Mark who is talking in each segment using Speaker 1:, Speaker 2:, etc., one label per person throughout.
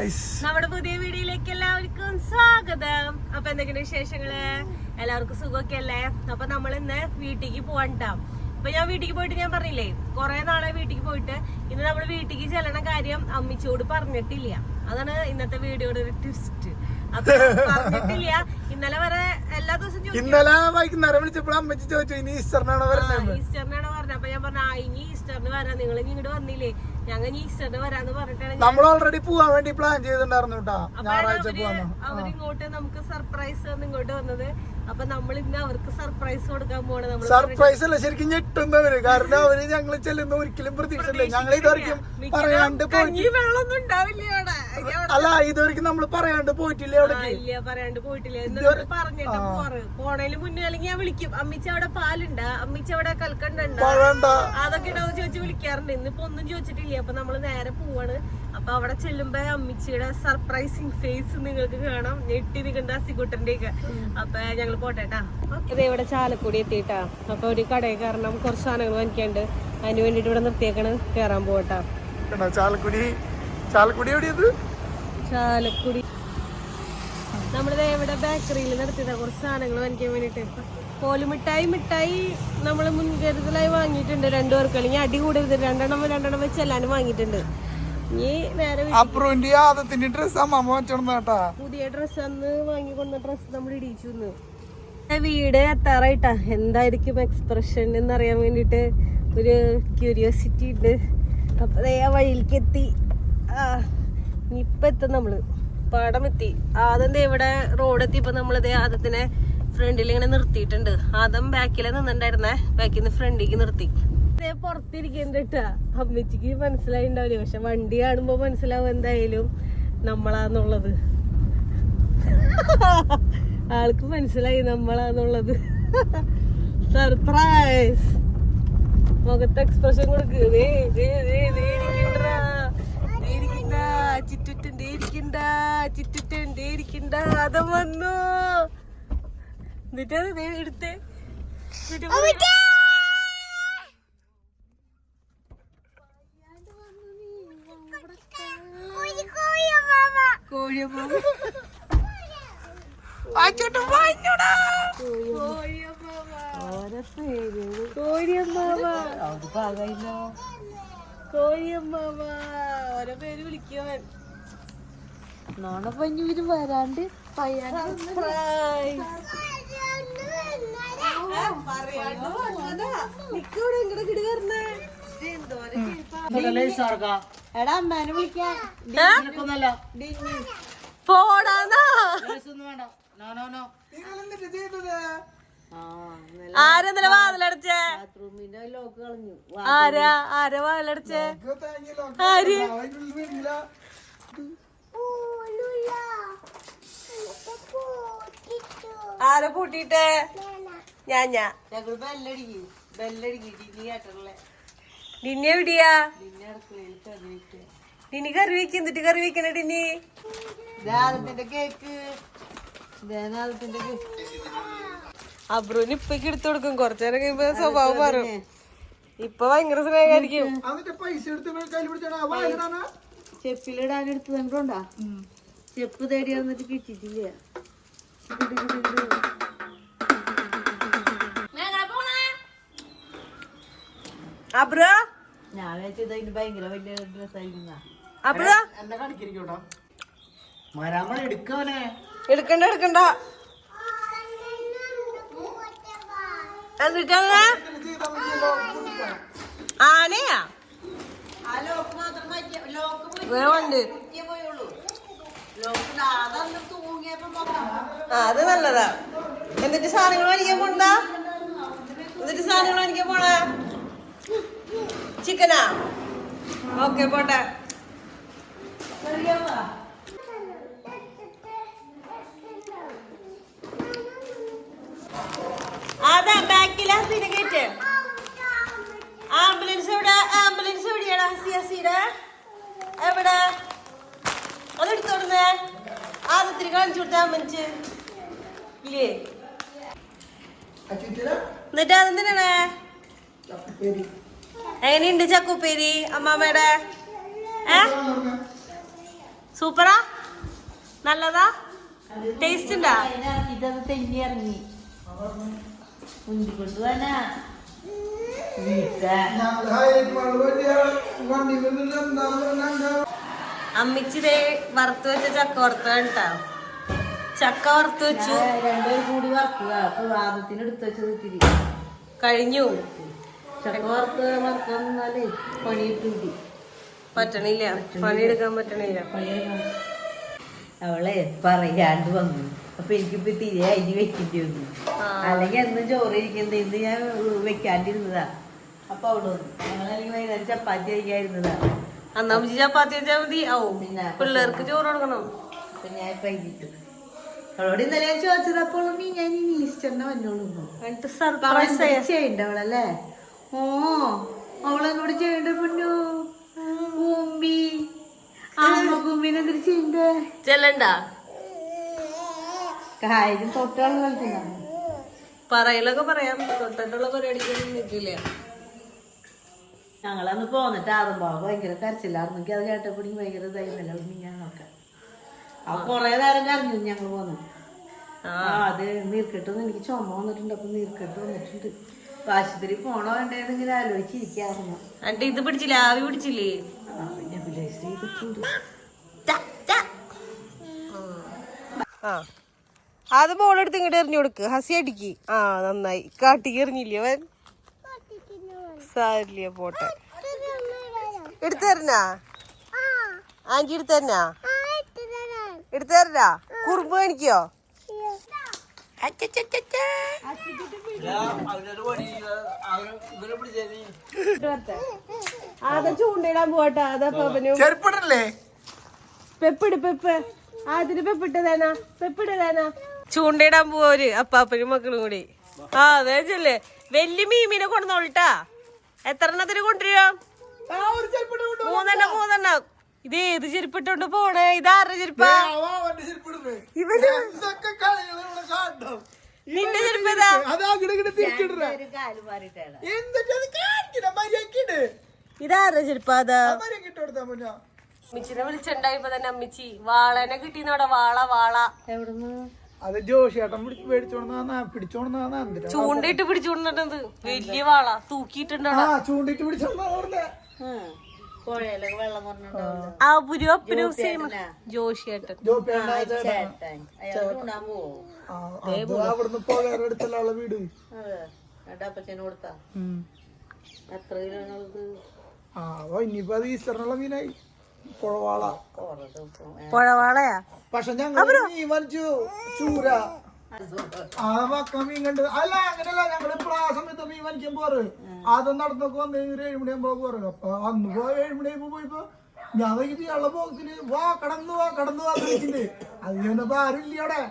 Speaker 1: നമ്മുടെ പുതിയ വീഡിയോയിലേക്ക് എല്ലാവർക്കും സ്വാഗതം. അപ്പൊ എന്തൊക്കെയാണ് വിശേഷങ്ങള്? എല്ലാവർക്കും സുഖമൊക്കെ അല്ലേ? അപ്പൊ നമ്മൾ ഇന്ന് വീട്ടിലേക്ക് പോവാണ്ടാവും. അപ്പൊ ഞാൻ വീട്ടിലേക്ക് പോയിട്ട് ഞാൻ പറഞ്ഞില്ലേ, കുറെ നാളെ വീട്ടിലേക്ക് പോയിട്ട് ഇന്ന് നമ്മൾ വീട്ടിലേക്ക് ചെല്ലണ കാര്യം അമ്മിച്ചോട് പറഞ്ഞിട്ടില്ല. അതാണ് ഇന്നത്തെ വീഡിയോയുടെ ഒരു ട്വിസ്റ്റ്. അപ്പൊ പറഞ്ഞിട്ടില്ല. ഇന്നലെ വരെ എല്ലാ ദിവസവും
Speaker 2: ഇന്നലെ വൈകുന്നേരം വിളിച്ചപ്പോൾ അമ്മച്ചി ചോദിച്ചു ഇനി ഈസ്റ്ററിനാണോ പറഞ്ഞത്.
Speaker 1: അപ്പൊ ഞാൻ പറഞ്ഞ ഇനി ഈസ്റ്ററിന് വരാം, നിങ്ങൾ ഇങ്ങോട്ട് വന്നില്ലേ, ഞങ്ങൾ ഈസ്റ്ററിന് വരാന്ന് പറഞ്ഞിട്ടാണ്
Speaker 2: നമ്മൾ ഓൾറെഡി പോവാൻ വേണ്ടി പ്ലാൻ ചെയ്തിട്ടുണ്ടായിരുന്നു കേട്ടോ. ഞായറാഴ്ച
Speaker 1: അവരിങ്ങോട്ട് നമുക്ക് സർപ്രൈസ് ഇങ്ങോട്ട് വന്നത്. അപ്പൊ നമ്മൾ ഇന്ന് അവർക്ക് സർപ്രൈസ് കൊടുക്കാൻ പോണത്.
Speaker 2: സർപ്രൈസ് അല്ല, ശരിക്കും ഞെട്ടുന്നവര്. കാരണം അവര് ഞങ്ങൾ ചെല്ലുന്ന ഒരിക്കലും പ്രതീക്ഷയില്ല. ഞങ്ങൾ ഇതുവരെയും പറയാണ്ട് പോയിട്ടില്ല.
Speaker 1: വെള്ളമൊന്നും ഉണ്ടാവില്ല
Speaker 2: അല്ല, ഇതുവരെയും നമ്മൾ പറയാണ്ട് പോയിട്ടില്ല.
Speaker 1: ഇല്ല, പറയാണ്ട് പോയിട്ടില്ല. പറഞ്ഞിട്ട് പോണേല് മുന്നേ അല്ലെങ്കിൽ ഞാൻ വിളിക്കും, അമ്മിച്ച അവിടെ പാലുണ്ടാ, അമ്മിച്ച അവിടെ കൽക്കണ്ടുണ്ടാ, അതൊക്കെ ഉണ്ടാവും ചോദിച്ചു വിളിക്കാറുണ്ട്. ഇന്നിപ്പോ ഒന്നും ചോദിച്ചിട്ടില്ല. അപ്പൊ നമ്മള് നേരെ പോവാണ്. അപ്പൊ അവിടെ ചെല്ലുമ്പോ അമ്മിച്ചിയുടെ സർപ്രൈസിങ് ഫേസ് നിങ്ങൾക്ക് കാണാം. ഞെട്ടി നിൽക്കുന്ന അസിക്കുട്ടന്റെ ഒക്കെ. അപ്പൊ ഞങ്ങൾ പോട്ടേട്ടാ. ഇത് ഇവിടെ ചാലക്കുടി എത്തിയിട്ടാ. അപ്പൊ ഒരു കടയിൽ കാരണം കുറച്ച് സാധനങ്ങൾ വാങ്ങിക്കാണ്ട് അതിന് വേണ്ടിട്ട് ഇവിടെ നിർത്തിയേക്കാണ്. കേറാൻ പോട്ടാ. ചാലക്കുടി നമ്മളിത് ഇവിടെ ബേക്കറിയിൽ നിർത്തിയതാ കുറച്ച് സാധനങ്ങൾ വാങ്ങിക്കാൻ വേണ്ടിട്ട്. മിഠായി നമ്മള് മുൻകരുതലായി വാങ്ങിയിട്ടുണ്ട്. രണ്ടുപേർക്ക് അല്ലെങ്കിൽ അടി കൂടരുത്. രണ്ടെണ്ണം വെച്ച് എല്ലാരും വാങ്ങിയിട്ടുണ്ട്. ഇനി നേരെ പുതിയ ഡ്രസ്സ് അന്ന് വാങ്ങിക്കൊണ്ട ഡ്രസ്സ് നമ്മൾ ഇടിച്ചു. വീട് എത്താറായിട്ടാ. എന്തായിരിക്കും എക്സ്പ്രഷൻ എന്നറിയാൻ വേണ്ടിട്ട് ഒരു ക്യൂരിയോസിറ്റി ഉണ്ട്. അപ്പൊ ആ വഴിയിലേക്ക് എത്തി. ഇപ്പൊ എത്തും നമ്മള്, പാടം എത്തി. ആദ്യം ഇവിടെ റോഡ് എത്തിയപ്പോ നമ്മളിതേ ആദത്തിനെ ഫ്രണ്ടിൽ ഇങ്ങനെ നിർത്തിയിട്ടുണ്ട്. ആദ്യം ബാക്കിലെ നിന്നിണ്ടായിരുന്നേ, ബാക്കിൽ നിന്ന് ഫ്രണ്ടിലേക്ക് നിർത്തി. പുറത്തിരിക്കണ്ട കേട്ടാ. അമ്മച്ചിക്ക് മനസ്സിലായി ഉണ്ടാവില്ല, പക്ഷെ വണ്ടി കാണുമ്പോ മനസ്സിലാവും എന്തായാലും നമ്മളാന്നുള്ളത്. ആൾക്ക് മനസ്സിലായി നമ്മളാന്നുള്ളത്. സർപ്രൈസ്. മുഖത്ത് എക്സ്പ്രഷൻ കൊടുക്ക്. ചിറ്റുറ്റേരിക്കണ്ട അതം വന്നു. എന്നിട്ട് എടുത്തേ. ഓരോ പേര് വിളിക്കുവൻ. നോണ പഞ്ഞൂര് വരാണ്ട് എടാ അമ്മേനെ വിളിക്കാൻ പോടാന്നാ. ആരെന്നല്ല വാതിലടച്ചേ? ലോക്ക് കളഞ്ഞു. ആരാ വാതിലടച്ചേ? ആര്? ആരെ പൂട്ടിട്ടെ? ഞാ ഡിന്നെ എവിടെയാ? ഡിനി കറി വെക്ക്. എന്നിട്ട് കറി വെക്കണ ഡിനി കേക്ക്. അബ്രുവിന് ഇപ്പൊക്കെ എടുത്തു കൊടുക്കും. കുറച്ചേരം കഴിയുമ്പോ സ്വഭാവം മാറും. ഇപ്പൊ ഭയങ്കര സ്നേഹമായിരിക്കും. ചെപ്പിലിടാൻ എടുത്ത് കണ്ടോണ്ടാ. ചെപ്പ് തേടി വന്നിട്ട് കിട്ടിയിട്ടില്ല. അബ്രു ഞാൻ വെച്ചത് ഭയങ്കര വലിയ ഡ്രസ്സായിരിക്കുന്ന. അബ്രു എടുക്കണ്ട. എന്നിട്ടാ ആനയാ വേണ്ട്. അത് നല്ലതാ. എന്നിട്ട് സാധനങ്ങൾ മേടിക്കാൻ പോണ്ടാ. പോണേ ചിക്കനാ? ഓക്കെ പോട്ടെ. അതാ ബാക്കിലെ ഹസീനെ കേട്ട്. ആംബുലൻസ് എവിടെയാടാ? ഹസിയുടെ എവിടെ? അതെടുത്തോടുന്നേ. ആദ്യത്തിന് കാണിച്ചു കൊടുത്ത അമ്മച്ച് ഇല്ലേ? എന്നിട്ട് അതെന്തിനാണ്? എങ്ങനെയുണ്ട് ചക്കുപ്പേരി അമ്മാമ്മയുടെ? സൂപ്പറാ, നല്ലതാ, ടേസ്റ്റ് ഉണ്ടാ?
Speaker 3: ഇതത് തെന്നി ഇറങ്ങി മുന്തിക്കൊണ്ടുപോവാനാ
Speaker 1: അമ്മിച്ചിതേ വറുത്ത് വെച്ച ചക്ക വറുത്ത കേട്ടാ. ചക്ക വറുത്ത് വെച്ചു,
Speaker 3: രണ്ടുപേരും കൂടി വറക്കുക. അപ്പൊ വാദത്തിന് എടുത്ത് വെച്ചത് ഇത്തിരി
Speaker 1: കഴിഞ്ഞു.
Speaker 3: ചക്ക വറുക്കാൻ നിന്നാലേ പണി കിട്ടി.
Speaker 1: പറ്റണില്ല, പണിയെടുക്കാൻ പറ്റണില്ല.
Speaker 3: അവളെ പറയാണ്ട് വന്നു. അപ്പൊ എനിക്കിപ്പോ തിരി അരി വെക്കേണ്ടി വന്നു. അല്ലെങ്കിൽ എന്നും ചോറ് ഇരിക്കുന്നത് ഇന്ന് ഞാൻ വെക്കാണ്ടിരുന്നതാ. അപ്പൊ അവള് വന്നു. ഞങ്ങളല്ലെങ്കിൽ വൈകുന്നേരം ചപ്പാത്തി കഴിക്കാതിരുന്നതാ.
Speaker 1: അന്നാ അമ്മച്ചി ചപ്പാത്തി വെച്ചാൽ മതി.
Speaker 3: പിന്നെ
Speaker 1: പിള്ളേർക്ക് ചോറ് കൊടുക്കണം.
Speaker 3: അപ്പൊ ഞാൻ വൈകിട്ടു അവളോട് ഇന്നലെ ഞാൻ ചോദിച്ചത്. അപ്പോൾ ഞാൻ ഇനി ഈസ്റ്ററിനെ വന്നോളൂ.
Speaker 1: എന്നിട്ട് സർപ്രൈസ്
Speaker 3: ചെയ്യണ്ട അവളല്ലേ? ഓ അവളെന്നോട് ചെയ്യണ്ട പൊന്നു കൂമ്പി. അമ്മ കൂമ്പിനെ എന്തിനു ചെയ്യണ്ടേ?
Speaker 1: ചെല്ലണ്ട,
Speaker 3: കാര്യം തൊട്ടാണ് കളിക്കുന്ന.
Speaker 1: പറയലൊക്കെ പറയാം, തൊട്ടിട്ടുള്ള പരിപാടിക്കൊന്നും നിൽക്കില്ല.
Speaker 3: ഞങ്ങളന്ന് പോന്നിട്ട് ആറുമ്പാവ് ഭയങ്കര കരച്ചില്ലായിരുന്നു. എനിക്ക് അത് കേട്ടപ്പോഴി ഭയങ്കര ഇതായിരുന്നില്ല. ഞാൻ നോക്കാം. ആ കൊറേ നേരം കരഞ്ഞു ഞങ്ങൾ പോന്നു. അത് നീർക്കെട്ടൊന്നും എനിക്ക് ചുമ വന്നിട്ടുണ്ട്. അപ്പൊ നീർക്കെട്ട് വന്നിട്ടുണ്ട്. ആശുപത്രി പോണോ വേണ്ടേന്ന് ഇങ്ങനെ ആലോചിച്ചിരിക്കാറുണ്ട്.
Speaker 1: എന്നിട്ട് ഇത് പിടിച്ചില്ലേ, ആവി പിടിച്ചില്ലേ?
Speaker 3: നെബുലൈസ് ചെയ്തിട്ടുണ്ട്.
Speaker 1: അത് ബോളെടുത്ത് ഇങ്ങോട്ട് എറിഞ്ഞു കൊടുക്ക്. ഹസി അടിക്ക്. നന്നായി. കാട്ടിക്ക് എറിഞ്ഞില്ലേ അവൻ? സാരില്ല, പോട്ടെ. എടുത്തു തരണാ? ആഞ്ചി എടുത്തു തരണാ? എടുത്തു തരണാ? കുറുമ്പ് കാണിക്കോ? അതാ ചൂണ്ടയിടാൻ പോട്ടെ. അതാ പപ്പനും പെപ്പിട് പെപ്പ്. അതിന് പെപ്പിട്ടതാനാ, പെപ്പിട്ടതാനാ. ചൂണ്ടയിടാൻ പോവര് അപ്പാപ്പനും മക്കളും കൂടി. അതെ ചെല്ലേ. വലിയ മീമിനെ കൊണ്ടുവന്നോളിട്ടാ. എത്ര എണ്ണത്തിന് കൊണ്ടുവരുക? 3 ഇത് ഏത് ചെരുപ്പിട്ടോണ്ട് പോണേ? ഇതാരുടെ ചെരുപ്പാ? ഇവന് നിന്റെ ചെരുപ്പതാ? ഇതാരുടെ ചെരുപ്പാ? അതാ അമ്മിച്ചിനെ വിളിച്ചിണ്ടായപ്പോ തന്നെ അമ്മിച്ചി വാളനെ കിട്ടിന്നവിടെ. വാള വാള
Speaker 3: എവിടുന്ന്?
Speaker 2: അത് ജോഷിയേട്ടൻ പിടിച്ചോണ്ടാ
Speaker 1: ചൂണ്ടയിട്ട് പിടിച്ചോണ്ടിട്ടത്. വലിയ വാള തൂക്കിയിട്ടുണ്ടോ?
Speaker 2: ചൂണ്ടിട്ട് പിടിച്ചോണ്ടാ.
Speaker 3: പുഴയിലൊക്കെ വെള്ളം പറഞ്ഞിട്ടുണ്ടാവില്ല.
Speaker 1: ആ പുരു അപ്പനും സെയിം. ജോഷിയേട്ടൻ
Speaker 2: അവിടുന്ന് പോകാറെടുത്തല്ല അവളെ വീട്.
Speaker 3: അതെ അപ്പച്ചന് കൊടുത്താ എത്ര കിലോണത്?
Speaker 2: ഇനിയിപ്പോ അത് ഈസ്റ്ററിനുള്ള മീനായി. പുഴവാള.
Speaker 1: പുഴവാളയാ?
Speaker 2: പക്ഷെ ഞങ്ങൾ മീൻ വലിച്ചു ചൂര. മീൻ കണ്ട് അല്ല അങ്ങനെയല്ല. ഞങ്ങളിപ്പോൾ ആ സമയത്ത് മീൻ വലിക്കാൻ പോറ്. അത് നടന്നൊക്കെ വന്ന് 7 മണിയാകുമ്പോ പോറ്. അപ്പൊ അന്ന് 7 മണിയാകുമ്പോ പോയപ്പോ ഞാൻ വൈകിട്ട് ഇയാളുടെ ബോക്സില് വാ കടന്നു വാ വിളിക്കുന്നത്. അത് ചെന്നപ്പോ ആരും ഇല്ല അവിടെ.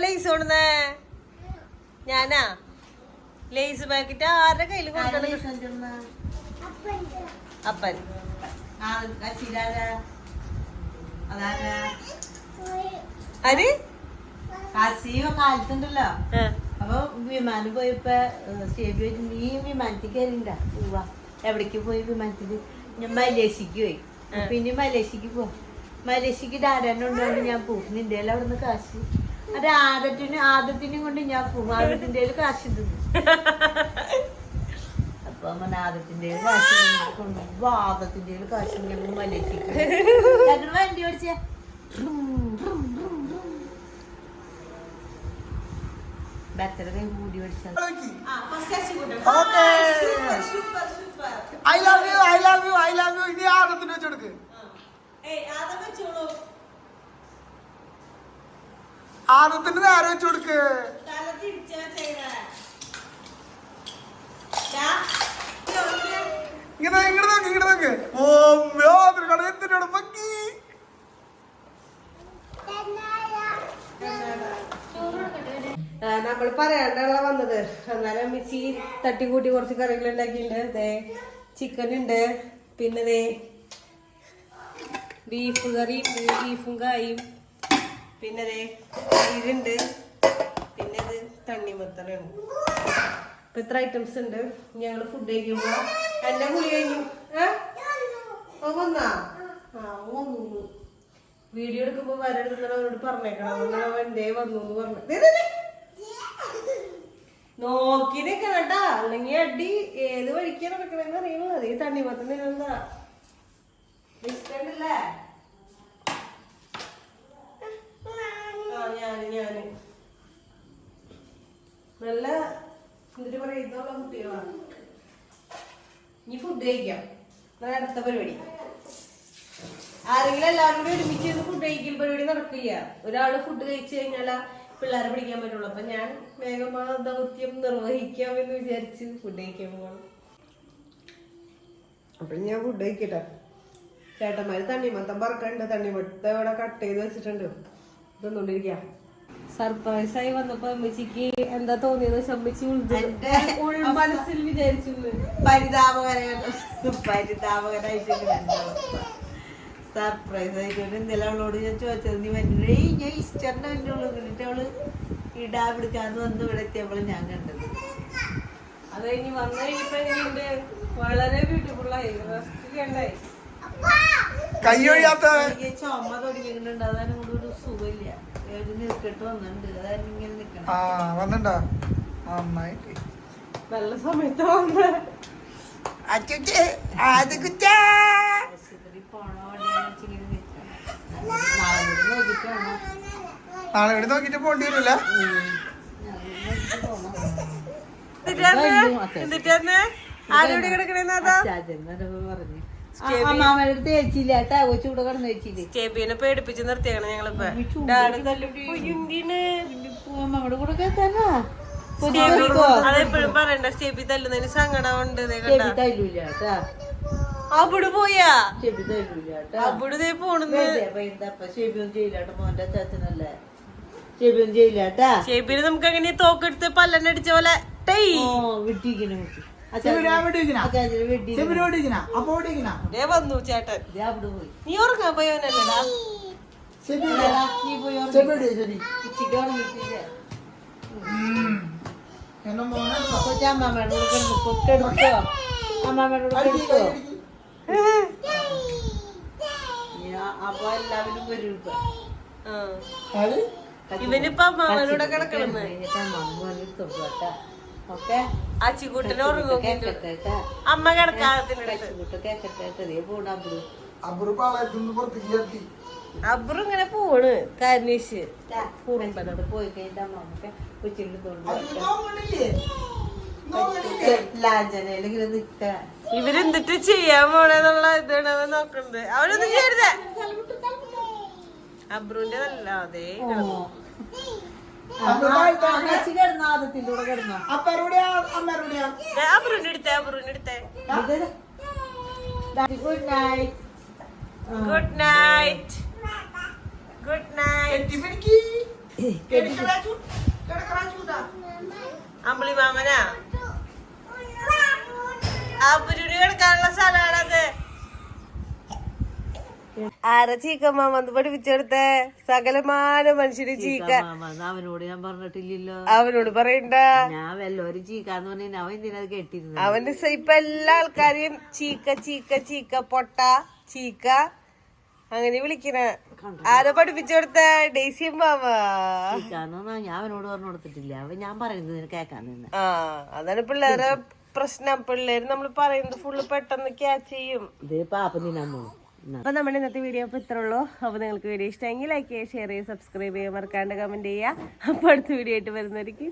Speaker 1: ലൈസ് കൊണ്ടുവന്നേ? ഞാനാ ലേസ് പാക്കറ്റ് ആരുടെ കയ്യിൽ കൊടുക്കണം? അപ്പൻ. അത്
Speaker 3: കാലത്തുണ്ടല്ലോ. അപ്പൊ വിമാനം പോയപ്പോ സ്റ്റേബി വെച്ച് നീ വിമാനത്തിൽ കയറിണ്ട. എവിടേക്ക് പോയി? വിമാനത്തില് ഞാൻ മലേഷ്യക്ക് പോയി. പിന്നെ മലേഷ്യക്ക് പോവാ. മലേഷ്യക്ക് ഡാരാനുണ്ടോണ്ട് ഞാൻ പോകും. നിന്റെ അവിടുന്ന് കാശ്. അത് ആദത്തിനും കൊണ്ട് ഞാൻ പോകും. ആദത്തിന്റെ കാശ് തിന്നു. അപ്പൊ ആദത്തിന്റെ കാശ് കൊണ്ട് ആദത്തിന്റെ കാശ് ഞങ്ങൾ മലേഷ്യക്ക് ഞങ്ങൾ വണ്ടി ഓടിച്ച ബെറ്റർ കൂടി ഓടിച്ചാൽ.
Speaker 2: I love you. ഇനി ആദത്തിന് വെച്ചെടുക്ക്. ആദത്തിന് നേരെ വെച്ചു കൊടുക്ക്. ഇങ്ങോട്ട് നോക്ക്. എന്തിനോട് മക്കി.
Speaker 1: നമ്മൾ പറയാണ്ടാണല്ലോ വന്നത്. എന്നാലും മിച്ചി തട്ടിക്കൂട്ടി കുറച്ച് കറികൾ ഉണ്ടാക്കിയിട്ടുണ്ട്. ചിക്കൻ ഉണ്ട്, പിന്നെ ബീഫ് കറി, ബീഫും കായും, പിന്നെ തൈരുണ്ട്, പിന്നെ തണ്ണിമത്തനാണ്. അപ്പൊ ഇത്ര ഐറ്റംസ് ഉണ്ട്. ഞങ്ങള് ഫുഡ് കഴിക്കുമ്പോ എന്റെ കുളി കഴിഞ്ഞു. വന്നാ വന്നു. വീഡിയോ എടുക്കുമ്പോ വരരുതെന്ന് അവരോട് പറഞ്ഞേക്കണം. അതുകൊണ്ടാണ് അവൻ എന്തേ വന്നു എന്ന് പറഞ്ഞു. നോക്കി നിക്കണം കേട്ടാ, അല്ലെങ്കിൽ അടി ഏത് വഴിക്കാ നടക്കണെന്ന് അറിയണല്ലോ. അതേ തണ്ണിമത്തം നിന്നെന്താ ഇഷ്ടണ്ടല്ലേ? ഞാന് നല്ല എന്നിട്ട് പറയുന്നുള്ള കുട്ടികളാണ്. ഇനി ഫുഡ് കഴിക്കാം. അടുത്ത പരിപാടി ആരെങ്കിലും എല്ലാവരും കൂടി ഒരുമിച്ച് ഫുഡ് കഴിക്കൽ പരിപാടി നടക്കില്ല. ഒരാള് ഫുഡ് കഴിച്ചു കഴിഞ്ഞാലാ പിള്ളേരെ പിടിക്കാൻ പറ്റുള്ളൂ. അപ്പൊ ഞാൻ വേഗം ആ ദൗത്യം നിർവഹിക്കാമെന്ന് വിചാരിച്ച് ഫുഡ് കഴിക്കാൻ പോകണം. അപ്പൊ ഞാൻ ഫുഡ് കഴിക്കട്ടെ. ചേട്ടന്മാര് തണ്ണിമത്തം പറക്കണ്ട്. തണ്ണിമത്തം ഇവിടെ കട്ട് ചെയ്ത് വെച്ചിട്ടുണ്ട്. ഇതൊന്നുകൊണ്ടിരിക്കാം. സർപ്രൈസ് ആയി വന്നപ്പോ അമ്മച്ചിക്ക് എന്താ തോന്നിയെന്ന് അമ്മച്ചി മനസ്സിൽ വിചാരിച്ചു.
Speaker 3: പരിതാപകരായിട്ട് സർപ്രൈസ് ആയിക്കോട്ടെ. ഇന്നലെ അവളോട് ഞാൻ ചോദിച്ചത് നീ വന്നിട്ടേ ഞാൻ ഇഷ്ടന്റെ എൻ്റെ ഉള്ളു എന്നിട്ട് അവള് ഇടാ പിടിക്കാന്ന് വന്ന് ഇവിടെ എത്തിയപ്പോൾ ഞാൻ കണ്ടത്.
Speaker 1: അത് കഴിഞ്ഞ് വന്നു കഴിഞ്ഞപ്പോ എങ്ങനെയുണ്ട്? വളരെ ബ്യൂട്ടിഫുൾ ആയി.
Speaker 3: എനിക്ക് ചുമ തുടങ്ങിയിട്ടുണ്ട്. അതാണ് ഇവിടെ ഒരു സുഖമില്ല. നിൽക്കട്ട് വന്നിട്ടുണ്ട്. അതായത് ഇങ്ങനെ നിക്കണം.
Speaker 1: നല്ല സമയത്ത് വന്ന
Speaker 3: ആശുപത്രി പോണോ വെച്ചിങ്ങനെ നിൽക്കണം.
Speaker 2: നാളെ ഇവിടെ നോക്കിട്ട് പോണ്ടി വരൂല.
Speaker 1: ആരോടെ കിടക്കണേന്ന്
Speaker 3: പറഞ്ഞു അമ്മാമ്മയുടെ അടുത്ത് ചേച്ചില്ല കേട്ടാ. കൊച്ചുകൂടെ കിടന്ന് ചേച്ചില്ലേ.
Speaker 1: സ്റ്റേബിനെ പേടിപ്പിച്ച് നിർത്തിയാണ് ഞങ്ങളിപ്പോ.
Speaker 3: അമ്മയുടെ കൂടെ കേട്ടാ
Speaker 1: അതെപ്പോഴും പറയണ്ട. സ്റ്റേബി തല്ലുന്നതിന് സങ്കടം ഉണ്ട്.
Speaker 3: തല്ലൂല കേട്ടാ.
Speaker 1: അവിടെ പോയാ
Speaker 3: ചെബി തല്ലൂല കേട്ടാ.
Speaker 1: അവിടെ പോണെന്ന്
Speaker 3: ഷെബിയൊന്നും ചെയ്യില്ലാട്ടോ. മോന്റെ അച്ചാച്ചനല്ലേ. ഷെബിയൊന്നും ചെയ്യില്ലാട്ടാ.
Speaker 1: ഷേബിന് നമുക്ക് അങ്ങനെ തോക്കെടുത്ത് പല്ലെണ്ണടിച്ച പോലെ
Speaker 3: വിട്ടിരിക്കണ കുട്ടി
Speaker 1: വന്നു ചേട്ടൻ.
Speaker 3: അവിടെ പോയി.
Speaker 1: നീ ഉറങ്ങാൻ പോയവനല്ലേടാ?
Speaker 3: നീ പോയി ഉച്ചയ്ക്ക് ഉറങ്ങിട്ടില്ല. കൊച്ചമ്മമ്മയുടെ കൂടെ കെടുക്കോ. അമ്മമ്മയുടെ കൂടെ കെടുക്കോ. അപ്പൊ എല്ലാവരും വരും.
Speaker 1: ഇവനിപ്പോ അമ്മാവനോടെ കിടക്കണെന്ന്.
Speaker 3: ഓക്കെ
Speaker 1: അച്ചിക്കുട്ടനെ ഉറങ്ങും. അമ്മ കിടക്കാത്തിനടുത്ത് അബ്രു ഇങ്ങനെ പോണ് കാരണേശ്
Speaker 3: പോയി കഴിഞ്ഞ അമ്മ കൊച്ചിന്റെ
Speaker 1: ഇവരെന്തിട്ട് ചെയ്യാൻ പോണെന്നുള്ള ഇതാണ് അവൻ നോക്കുന്നത്. അവനൊന്നും ചെയ്യരുതേ. അബ്രുവിന്റെ നല്ല അതേ അബ്രുവിന്റെ എടുത്തേ.
Speaker 3: Good night.
Speaker 1: Good night. Good night. അമ്പിളി മാമനാ അബ്രുവിന് കിടക്കാനുള്ള സ്ഥലമാണത്. ആരാ ചീക്ക മാമന്ന് പഠിപ്പിച്ചെടുത്തേ? സകലമാന മനുഷ്യര് ചീക്ക.
Speaker 3: അവനോട് ഞാൻ പറഞ്ഞിട്ടില്ലല്ലോ.
Speaker 1: അവനോട് പറയണ്ട.
Speaker 3: ഞാൻ വല്ലോരും ചീക്കാന്ന് പറഞ്ഞ അവൻ എന്തിനത് കേട്ടിരുന്നു.
Speaker 1: അവന്റെ ഇപ്പൊ എല്ലാ ആൾക്കാരെയും ചീക്ക ചീക്ക ചീക്ക പൊട്ട ചീക്ക അങ്ങനെ വിളിക്കണ. ആരാ പഠിപ്പിച്ചെടുത്ത? ഡേസിയും മാമ.
Speaker 3: ചീക്കാന്ന് ഞാൻ അവനോട് പറഞ്ഞു കൊടുത്തിട്ടില്ല. അവൻ ഞാൻ പറയുന്നത് കേക്കാൻ നിന്ന്.
Speaker 1: അതാണ് പിള്ളേരെ പ്രശ്നം. പിള്ളേര് നമ്മൾ പറയുന്നത് ഫുള്ള് പെട്ടെന്ന് ക്യാച്ച് ചെയ്യും.
Speaker 3: ഇത് പാപ്പ തിന്നാൻ പോകും.
Speaker 1: അപ്പൊ നമ്മുടെ ഇന്നത്തെ വീഡിയോ അപ്പൊ ഇത്ര ഉള്ളൂ. അപ്പൊ നിങ്ങൾക്ക് വീഡിയോ ഇഷ്ടമെങ്കിൽ ലൈക്ക് ചെയ്യുക, ഷെയർ ചെയ്യുക, സബ്സ്ക്രൈബ് ചെയ്യുക, മറക്കാണ്ട് കമന്റ് ചെയ്യുക. അപ്പൊ അടുത്ത വീഡിയോ ആയിട്ട് വരുന്നവർക്ക്